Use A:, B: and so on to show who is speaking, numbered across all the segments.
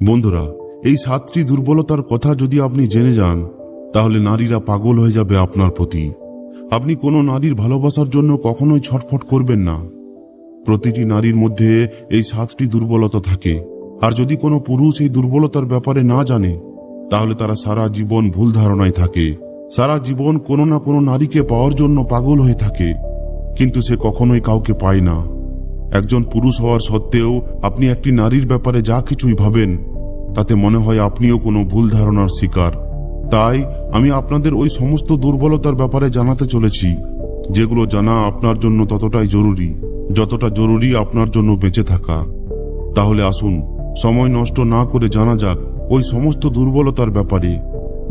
A: বন্ধুরা, এই 7টি দুর্বলতার কথা যদি আপনি জেনে যান, তাহলে নারীরা পাগল হয়ে যাবে আপনার প্রতি। আপনি কোনো নারীর ভালোবাসার জন্য কখনোই ছটফট করবেন না। প্রতিটি নারীর মধ্যে এই 7টি দুর্বলতা থাকে, আর যদি কোনো পুরুষ এই দুর্বলতার ব্যাপারে না জানে, তাহলে তারা সারা জীবন ভুল ধারণায় থাকে। সারা জীবন কোনো না কোনো নারীকে পাওয়ার জন্য পাগল হয়ে থাকে, কিন্তু সে কখনোই কাউকে পায় না। একজন পুরুষ হওয়ার সত্ত্বেও আপনি একটি নারীর ব্যাপারে যা কিছুই ভাবেন, তাতে মনে হয় আপনিও কোনো ভুল ধারণার শিকার। তাই আমি আপনাদের ওই সমস্ত দুর্বলতার ব্যাপারে জানাতে চলেছি, যেগুলো জানা আপনার জন্য ততটাই জরুরি যতটা জরুরি আপনার জন্য বেঁচে থাকা। তাহলে আসুন, সময় নষ্ট না করে জানা যাক ওই সমস্ত দুর্বলতার ব্যাপারে,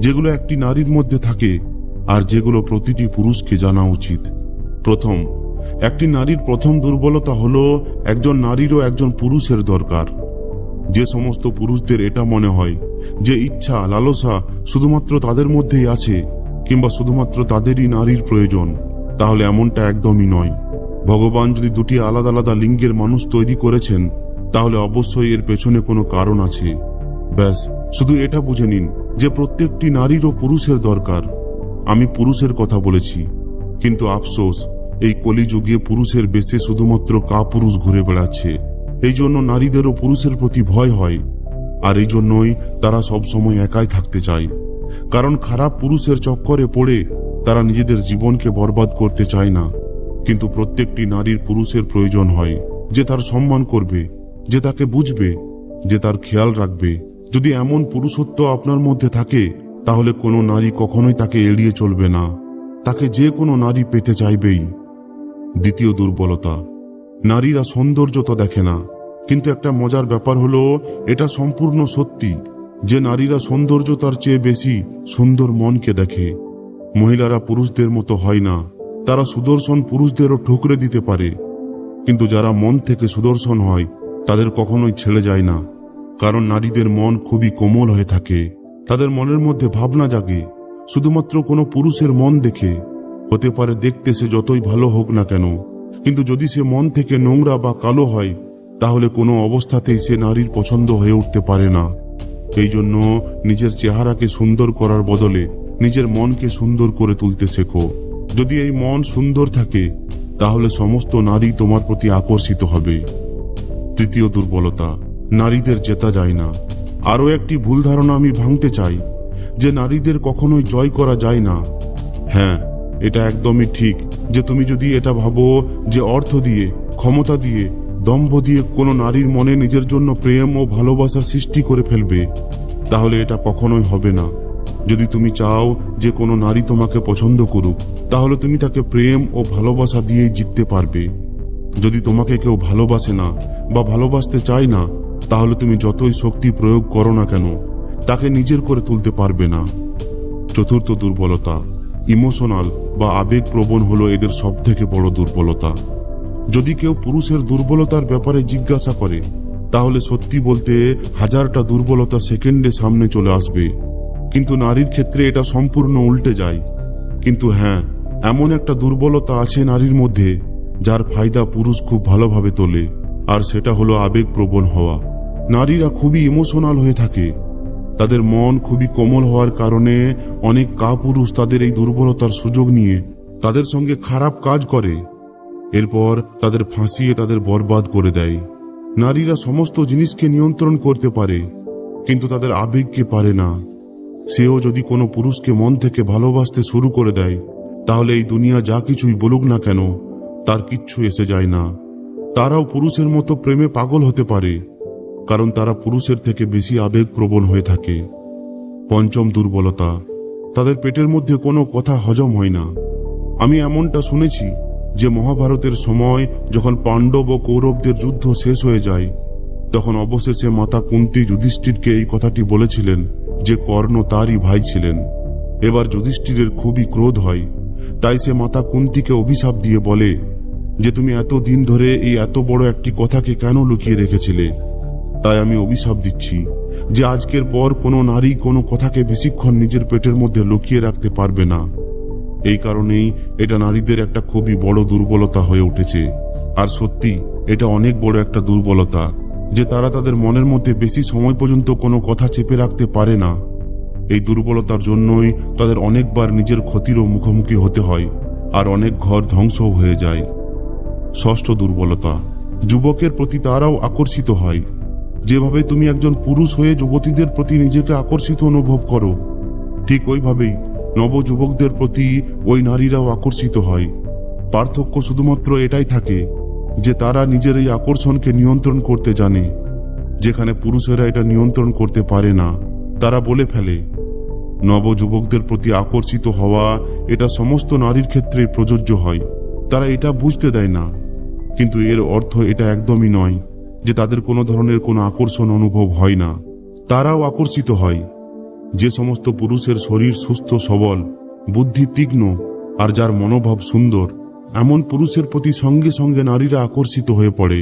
A: যেগুলো একটি নারীর মধ্যে থাকে আর যেগুলো প্রতিটি পুরুষকে জানা উচিত। প্রথম, একটি নারীর প্রথম দুর্বলতা হলো একজন নারীরও একজন পুরুষের দরকার। যে সমস্ত পুরুষদের এটা মনে হয় যে ইচ্ছা লালসা শুধুমাত্র তাদের মধ্যেই আছে, কিংবা শুধুমাত্র তাদেরই নারীর প্রয়োজন, তাহলে এমনটা একদমই নয়। ভগবান যদি দুটি আলাদা আলাদা লিঙ্গের মানুষ তৈরি করেছেন, তাহলে অবশ্যই এর পেছনে কোনো কারণ আছে। ব্যাস, শুধু এটা বুঝে নিন যে প্রত্যেকটি নারীরও পুরুষের দরকার। আমি পুরুষের কথা বলেছি, কিন্তু আফসোস, এই কলিযুগে পুরুষের বেশে শুধুমাত্র কাপুরুষ ঘুরে বেড়াচ্ছে। এই জন্য নারীদেরও পুরুষের প্রতি ভয় হয়, আর এই জন্যই তারা সবসময় একাই থাকতে চায়। কারণ খারাপ পুরুষের চক্করে পড়ে তারা নিজেদের জীবনকে বরবাদ করতে চায় না। কিন্তু প্রত্যেকটি নারীর পুরুষের প্রয়োজন হয়, যে তার সম্মান করবে, যে তাকে বুঝবে, যে তার খেয়াল রাখবে। যদি এমন পুরুষত্ব আপনার মধ্যে থাকে, তাহলে কোনো নারী কখনোই তাকে এড়িয়ে চলবে না, তাকে যে কোনো নারী পেতে চাইবেই। দ্বিতীয় দুর্বলতা, নারীরা সৌন্দর্য তো দেখে না, কিন্তু একটা মজার ব্যাপার হলো এটা সম্পূর্ণ সত্যি যে নারীরা সৌন্দর্যতার চেয়ে বেশি সুন্দর মনকে দেখে। মহিলারা পুরুষদের মতো হয় না, তারা সুদর্শন পুরুষদেরও ঠুকরে দিতে পারে, কিন্তু যারা মন থেকে সুদর্শন হয় তাদের কখনোই ছেড়ে যায় না। কারণ নারীদের মন খুবই কোমল হয়ে থাকে, তাদের মনের মধ্যে ভাবনা জাগে শুধুমাত্র কোনো পুরুষের মন দেখে। হতে পারে দেখতে সে যতই ভালো হোক না কেন, কিন্তু যদি সে মন থেকে নোংরা বা কালো হয়, তাহলে কোনো অবস্থাতেই সে নারীর পছন্দ হয়ে উঠতে পারে না। এই জন্য নিজের চেহারাকে সুন্দর করার বদলে নিজের মনকে সুন্দর করে তুলতে শেখো। যদি এই মন সুন্দর থাকে, তাহলে সমস্ত নারী তোমার প্রতি আকর্ষিত হবে। তৃতীয় দুর্বলতা, নারীদের জেতা যায় না। আরও একটি ভুল ধারণা আমি ভাঙতে চাই, যে নারীদের কখনোই জয় করা যায় না। হ্যাঁ, এটা একদমই ঠিক যে তুমি যদি এটা ভাবো যে অর্থ দিয়ে, ক্ষমতা দিয়ে, দম্ভ দিয়ে কোনো নারীর মনে নিজের জন্য প্রেম ও ভালোবাসা সৃষ্টি করে ফেলবে, তাহলে এটা কখনোই হবে না। যদি তুমি চাও যে কোনো নারী তোমাকে পছন্দ করুক, তাহলে তুমি তাকে প্রেম ও ভালোবাসা দিয়েই জিততে পারবে। যদি তোমাকে কেউ ভালোবাসে না বা ভালোবাসতে চায় না, তাহলে তুমি যতই শক্তি প্রয়োগ করো না কেন, তাকে নিজের করে তুলতে পারবে না। চতুর্থ দুর্বলতা, ইমোশনাল বা আবেগপ্রবণ হলো এদের সবথেকে বড় দুর্বলতা। যদি কেউ পুরুষের দুর্বলতার ব্যাপারে জিজ্ঞাসা করে, তাহলে সত্যি বলতে 1000টা দুর্বলতা সেকেন্ডে সামনে চলে আসবে, কিন্তু নারীর ক্ষেত্রে এটা সম্পূর্ণ উল্টে যায়। কিন্তু হ্যাঁ, এমন একটা দুর্বলতা আছে নারীর মধ্যে, যার ফায়দা পুরুষ খুব ভালোভাবে তোলে, আর সেটা হলো আবেগপ্রবণ হওয়া। নারীরা খুবই ইমোশনাল হয়ে থাকে, তাদের মন খুবই কোমল হওয়ার কারণে অনেক কাপুরুষ তাদের এই দুর্বলতার সুযোগ নিয়ে তাদের সঙ্গে খারাপ কাজ করে, এরপর তাদের ফাঁসিয়ে তাদের বরবাদ করে দেয়। নারীরা সমস্ত জিনিসকে নিয়ন্ত্রণ করতে পারে, কিন্তু তাদের আবেগকে পারে না। সেও যদি কোনো পুরুষকে মন থেকে ভালোবাসতে শুরু করে দেয়, তাহলে এই দুনিয়া যা কিছুই বলুক না কেন, তার কিচ্ছু এসে যায় না। তারাও পুরুষের মতো প্রেমে পাগল হতে পারে, কারণ তারা পুরুষের থেকে বেশি আবেগপ্রবণ হয়ে থাকে। পঞ্চম দুর্বলতা, তাদের পেটের মধ্যে কোনো কথা হজম হয় না। আমি এমনটা শুনেছি যে মহাভারতের সময় যখন পাণ্ডব ও কৌরবদের যুদ্ধ শেষ হয়ে যায়, তখন অবশেষে মাতা কুন্তী যুধিষ্ঠিরকে এই কথাটি বলেছিলেন যে কর্ণ তারই ভাই ছিলেন। এবার যুধিষ্ঠিরের খুবই ক্রোধ হয়, তাই সে মাতা কুন্তীকে অভিশাপ দিয়ে বলে যে তুমি এত দিন ধরে এই এত বড় একটি কথাকে কেন লুকিয়ে রেখেছিলে। তাই আমি অভিশাপ দিচ্ছি যে আজকের পর কোনো নারী কোনো কথাকে বেশিক্ষণ নিজের পেটের মধ্যে লুকিয়ে রাখতে পারবে না। এই কারণেই এটা নারীদের একটা খুবই বড় দুর্বলতা হয়ে উঠেছে। আর সত্যি এটা অনেক বড় একটা দুর্বলতা, যে তারা তাদের মনের মধ্যে বেশি সময় পর্যন্ত কোনো কথা চেপে রাখতে পারে না। এই দুর্বলতার জন্যই তাদের অনেকবার নিজের ক্ষতিরও মুখোমুখি হতে হয়, আর অনেক ঘর ধ্বংসও হয়ে যায়। ষষ্ঠ দুর্বলতা, যুবকের প্রতি তারাও আকর্ষিত হয়। যেভাবে তুমি একজন পুরুষ হয়ে যুবতীদের প্রতি নিজেকে আকর্ষিত অনুভব করো, ঠিক ওইভাবেই নবযুবকদের প্রতি ওই নারীরাও আকর্ষিত হয়। পার্থক্য শুধুমাত্র এটাই থাকে যে তারা নিজের এই আকর্ষণকে নিয়ন্ত্রণ করতে জানে, যেখানে পুরুষেরা এটা নিয়ন্ত্রণ করতে পারে না। তারা বলে ফেলে, নবযুবকদের প্রতি আকর্ষিত হওয়া এটা সমস্ত নারীর ক্ষেত্রে প্রযোজ্য হয়। তারা এটা বুঝতে দেয় না, কিন্তু এর অর্থ এটা একদমই নয় যে তাদের কোনো ধরনের কোনো আকর্ষণ অনুভব হয় না। তারাও আকর্ষিত হয়। যে সমস্ত পুরুষের শরীর সুস্থ সবল, বুদ্ধি তীক্ষ্ণ, আর যার মনোভাব সুন্দর, এমন পুরুষের প্রতি সঙ্গে সঙ্গে নারীরা আকর্ষিত হয়ে পড়ে।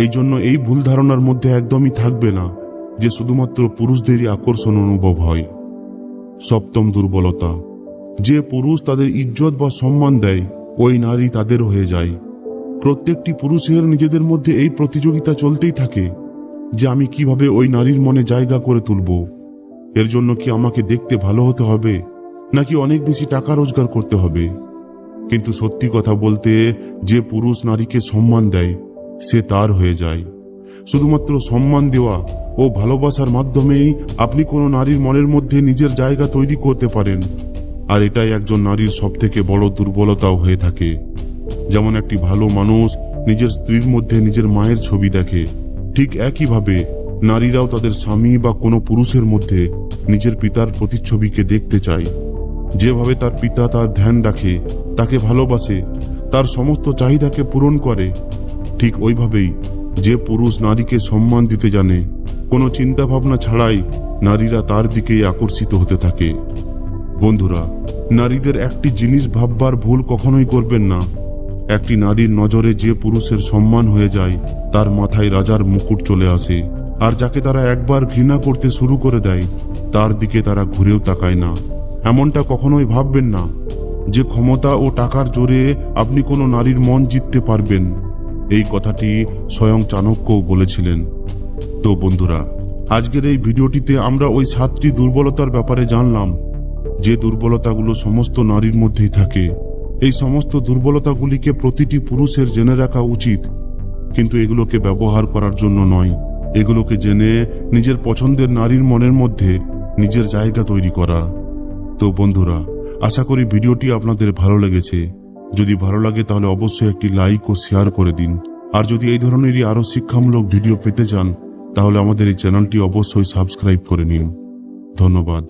A: এই জন্য এই ভুল ধারণার মধ্যে একদমই থাকবে না যে শুধুমাত্র পুরুষদেরই আকর্ষণ অনুভব হয়। সপ্তম দুর্বলতা, যে পুরুষ তাদের ইজ্জত বা সম্মান দেয়, ওই নারী তাদের হয়ে যায়। প্রত্যেকটি পুরুষের নিজেদের মধ্যে এই প্রতিযোগিতা চলতেই থাকে যে আমি কিভাবে ওই নারীর মনে জায়গা করে তুলব। এর জন্য কি আমাকে দেখতে ভালো হতে হবে, নাকি অনেক বেশি টাকা রোজগার করতে হবে? কিন্তু সত্যি কথা বলতে, যে পুরুষ নারীকে সম্মান দেয় সে তার হয়ে যায়। শুধুমাত্র সম্মান দেওয়া ও ভালোবাসার মাধ্যমেই আপনি কোনো নারীর মনের মধ্যে নিজের জায়গা তৈরি করতে পারেন। আর এটাই একজন নারীর সবথেকে বড় দুর্বলতাও হয়ে থাকে। যেমন একটি ভালো মানুষ নিজের স্ত্রীর মধ্যে নিজের মায়ের ছবি দেখে, ঠিক একইভাবে নারীরাও তাদের স্বামী বা কোনো পুরুষের মধ্যে নিজের পিতার প্রতিচ্ছবিকে দেখতে চায়। যেভাবে তার পিতা তার ধ্যান রাখে, তাকে ভালোবাসে, তার সমস্ত চাহিদাকে পূরণ করে, ঠিক ওইভাবেই যে পুরুষ নারীকে সম্মান দিতে জানে, কোনো চিন্তা ভাবনা ছাড়াই নারীরা তার দিকেই আকর্ষিত হতে থাকে। বন্ধুরা, নারীদের একটি জিনিস ভাববার ভুল কখনোই করবেন না। একটি নারীর নজরে যে পুরুষের সম্মান হয়ে যায়, তার মাথায় রাজার মুকুট চলে আসে। আর যাকে তারা একবার ঘৃণা করতে শুরু করে দেয়, তার দিকে তারা ঘুরেও তাকায় না। এমনটা কখনোই ভাববেন না যে ক্ষমতা ও টাকার জোরে আপনি কোনো নারীর মন জিততে পারবেন। এই কথাটি স্বয়ং চাণক্যও বলেছিলেন। তো বন্ধুরা, আজকের এই ভিডিওটিতে আমরা ওই 7টি দুর্বলতার ব্যাপারে জানলাম, যে দুর্বলতাগুলো সমস্ত নারীর মধ্যেই থাকে। এই সমস্ত দুর্বলতাগুলিকে প্রতিটি পুরুষের জেনে রাখা উচিত, কিন্তু এগুলোকে ব্যবহার করার জন্য নয়। এগুলোকে জেনে নিজের পছন্দের নারীর মনের মধ্যে নিজের জায়গা তৈরি করা। তো বন্ধুরা, আশা করি ভিডিওটি আপনাদের ভালো লেগেছে। যদি ভালো লাগে তাহলে অবশ্যই একটি লাইক ও শেয়ার করে দিন। আর যদি এই ধরনেরই আরো শিক্ষামূলক ভিডিও পেতে চান তাহলে আমাদের এই চ্যানেলটি অবশ্যই সাবস্ক্রাইব করে নিন। ধন্যবাদ।